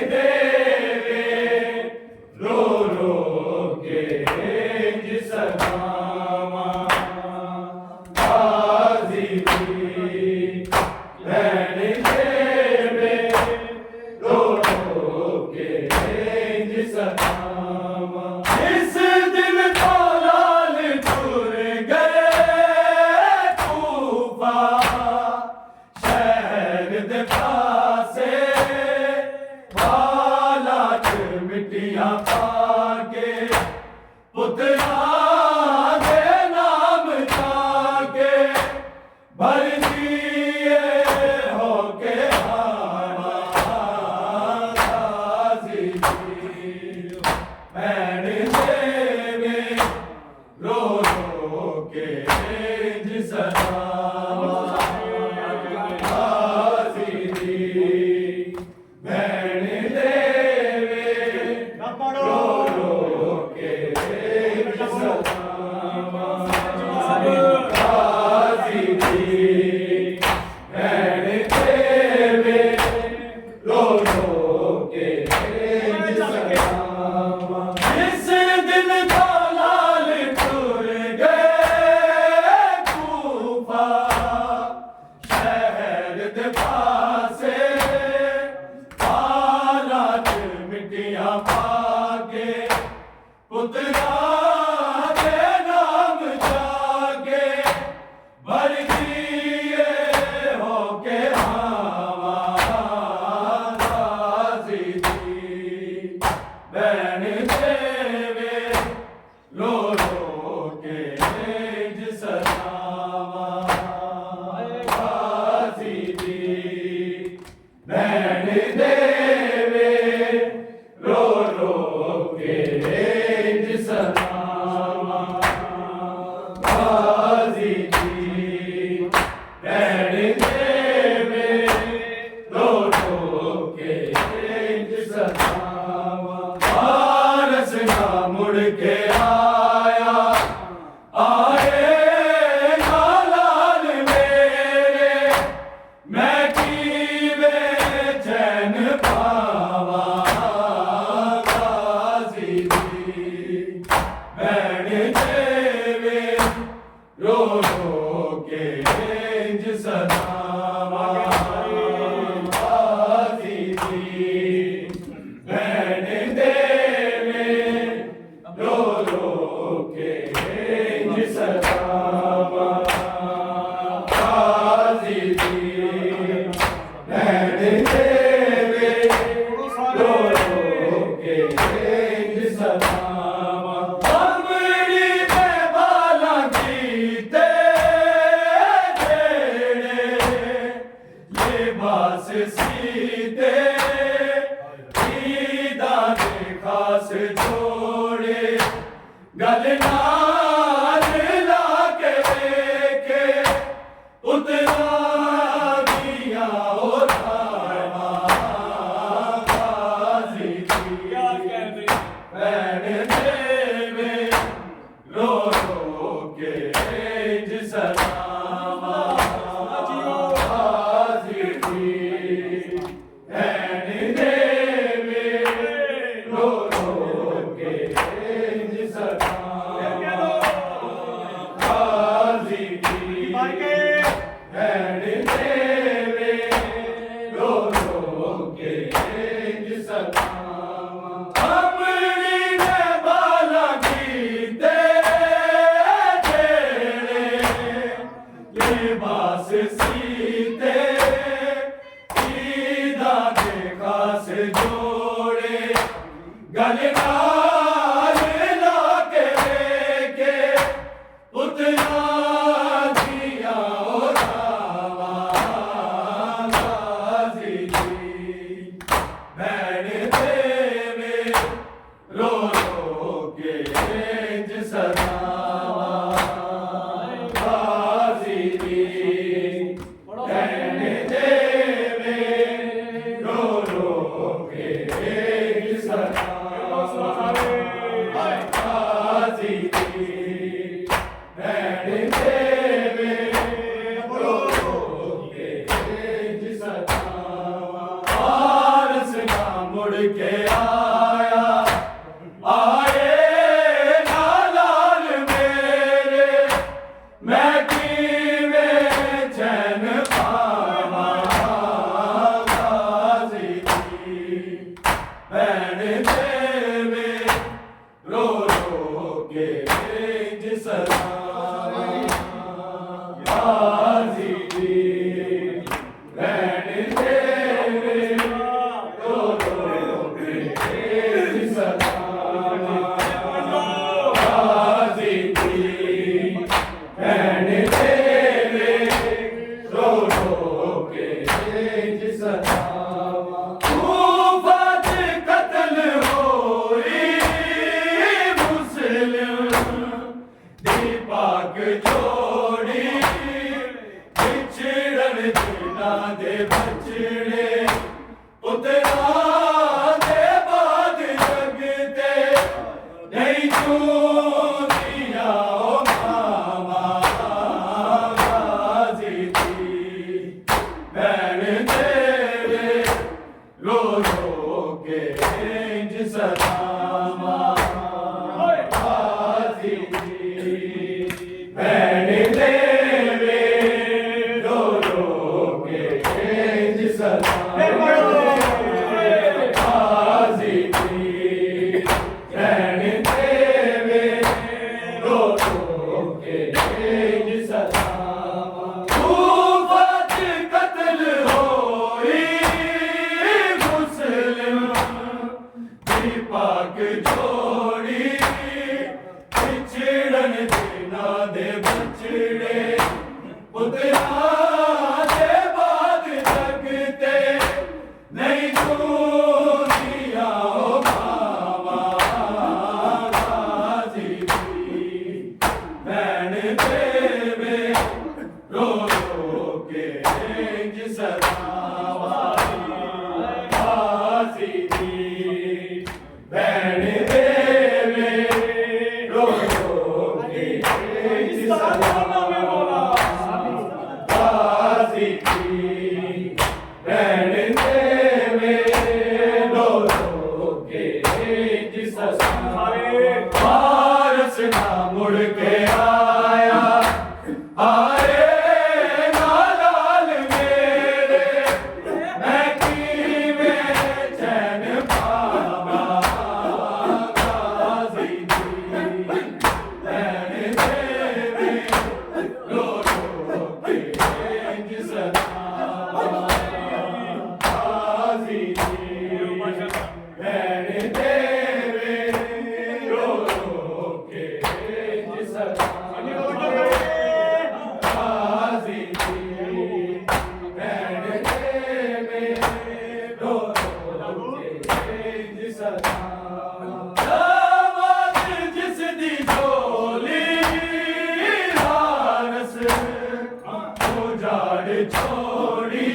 Devi सलामा। इस दिन तो लाल टूर गए कूफा शहर दे पासे हालात मिट्टियां पाके पुतला दे नाम जाके भर दिए होके गाजी भैन देवे रो रो के जिस गाजी भैन देवे रो रो के जिस गाजी भैन देवे रो रो के जिस इस दिन तो लाल टूर गए कूफा शहर दे पासे हालात मिट्टियां पाके पुतला दे नाम जाके भर दिए होके गाजी भैन देवे रो रो के जिस गाजी भैन देवे रो रो के जिस गाजी भैन देवे रो रो के जिस पारस ना मुड़ के आया आए ना लाल मेरे मैं कीवे चैन पावा गाजी भैन देवे रो रो के जिस गाजी भैन देवे रो रो के जिस गाजी भैन देवे रो रो के जिस अमरी में बाला कीते जेड़े लिबास सीते ईदा दे खास जोड़े गल नाल लाके लेके उतरा दिया गाजी भैन देवे रो रो के जिस गाजी भैन देवे रो रो के जिस गाजी भैन देवे रो रो के जिस अमरी में बाला कीते जेड़े लिबास सीते ईदा दे खास जोड़े गल नाल लाके लेके पुतला दिया गाजी भैन देवे रो रो के जिस गाजी भैन देवे रो रो के जिस गाजी भैन देवे रो रो के जिस पारस ना मुड़ के आया आए ना लाल मेरे मैं कीवे चैन पावा गाजी भैन देवे सलामा हाजी भैन देवे रो रो के भेज सलामा हाजी भैन देवे रो रो के भेज सलामा खूफत कत्ल होई मुस्लिम पाक जोड़ी पिछड़न देना दे बछड़े पुतरा दे बाद जगते नहीं दुनिया मामा गाजी भैन देवे रो रो के सलामा हाजी भैन देवे रो रो के सलामा हाजी भैन देवे रो रो के सलामा पारस ना मुड़ के आया आए नालाल मेरे मैं कीवें चैन पावा गाजी भैन देवे रो रो के सलामा हाजी भैन देवे रो रो के सलामा हाजी भैन देवे रो रो के सलामा दावत जिस दी झोली हारस उजाड़ छोड़ी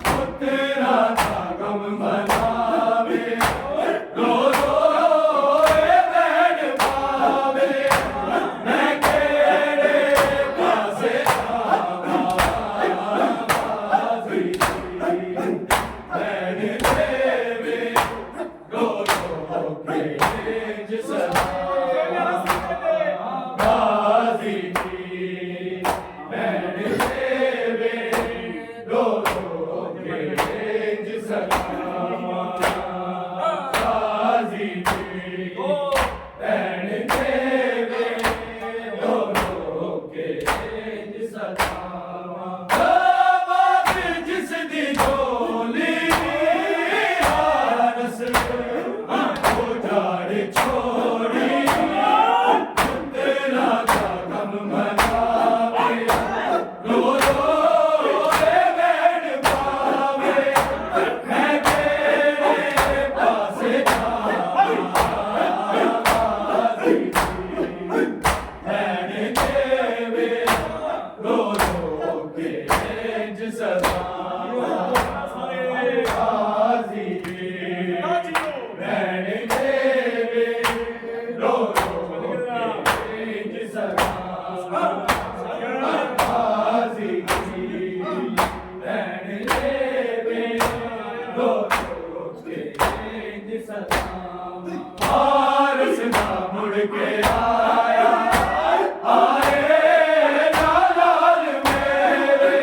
पुतरा था गम मनावे रो रो बैठ पावे मैं केड़े पासे आवाज़ी भैन देवे रो रो के सलामा गाजी भैन देवे रो रो के सलामा गाजी भैन देवे रो रो के सलामा दावत जिस दी झोली हारस उजाड़ छोड़ी पुतरा का गम मनावे रो रो बैठ पावे मैं तेरे पासे गाजी भैन देवे रो रो के सलामा हाजी भैन देवे रो रो के सलामा हाजी भैन देवे रो रो के सलामा पारस ना मुड़ के आया आए नालाल मेरे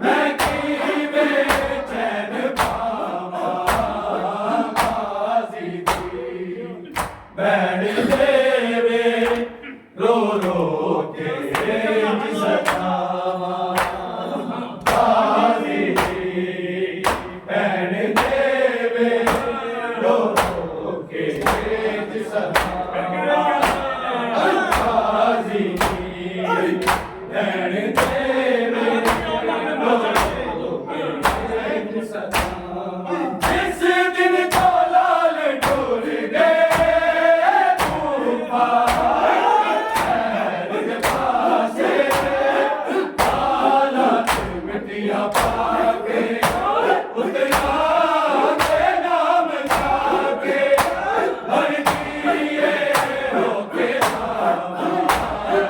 मैं कीवें चैन पावा गाजी भैन देवे रो रो के सलामा हाजी भैन देवे रो रो के सलामा हाजी भैन देवे रो रो के सलामा जिस दिन को लाल टूर गए तूफान के पासे हालात मिटिया पाके उतरा के नाम जाके हर दिए रोके हाजी